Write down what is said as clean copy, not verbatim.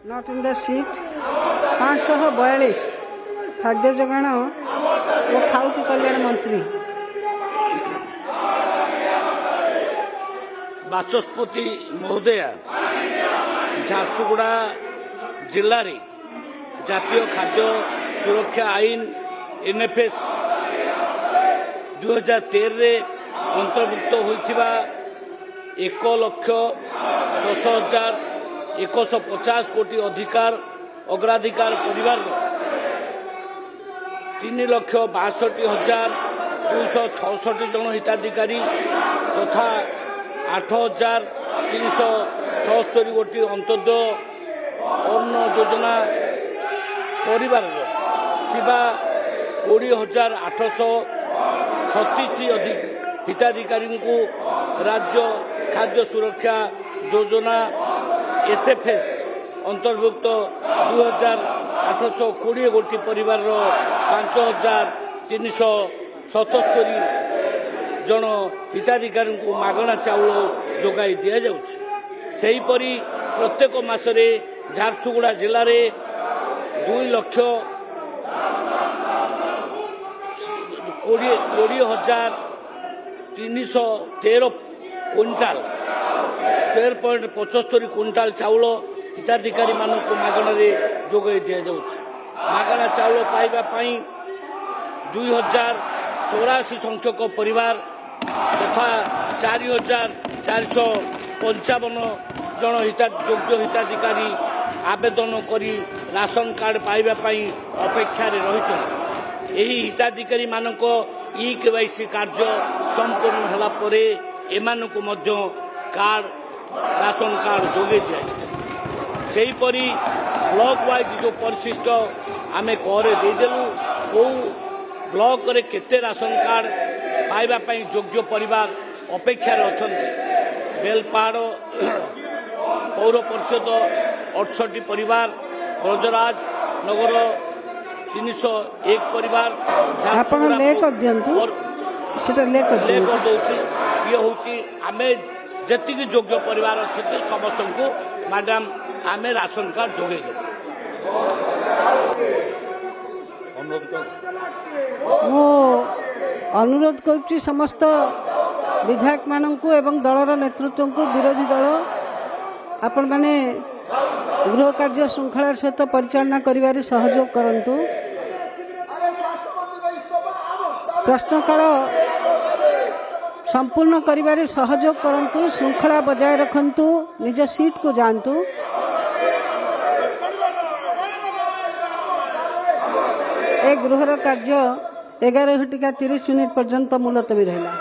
Not in the seat 542 खाद्य जोगाण और खाउटी कल्याण मंत्री बाचस्पति महोदया झारसुगुड़ा जिले में जातीय खाद्य सुरक्षा आईन एनएफएस 2013 रे अंतर्भुक्त होइथिबा 1,10,150 कोटी अधिकार अग्राधिकार परिवार 3,62,266 जन हिताधिकारी तथा 8,376 कोटी अंत्योदय अन्न योजना परिवार 20,836 अधिक हिताधिकारी को राज्य खाद्य सुरक्षा योजना एसएफएस अंतर्भुक्त 2,820 कोटी परिवार 5,377 जन हिताधिकारी को मागणा चाउल जोगाई दि जाउछि। सेहीपरि प्रत्येक मासरे झारसुगुड़ा जिले में 2,20,313 क्विंटाल 13.75 क्विंटाल चाउल हिताधिकारी मानक मागणार जोगाई दि जाउछि। मागणा चाउल पाइबा पई 2,084 संख्यक परिवार तथा 4,455 जन योग्य हिताधिकारी आवेदन करी राशन कार्ड पाइबा पई अपेक्षा रही। यही हिताधिकारी मानक केवाईसी कार्य संपूर्ण होला परे एमानकु मध्य कार्ड राशन कार्ड जोगे दिया। सेहीपरि ब्लॉक वाइज जो परिशिष्ट आमे करे देदेलु को ब्लॉक रे केते राशन कार्ड पाइबा पई योग्य परिवार अपेक्षा अछंती। बेलपाड़ पौर परिषद 68 परिवार, ब्रजराज नगर 301 परिवार ये हूँ आम जी योग्य परिवार अच्छे समस्त को मैडम आम राशन कार्ड जोगे अनुरोध करुच्ची समस्त विधायक मानू एवं दलर नेतृत्व को विरोधी दल आपण माने गृह कार्य श्रृंखला सहित परिचालना करिवारे सहयोग करंतु। प्रश्नकाल संपूर्ण करिवारे सहयोग करंतु। श्रृंखला बजाय रखंतु। निज सीट को जानतु। ए गृहर कार्य 11:30 पर्यंत मुलतवी रहिला।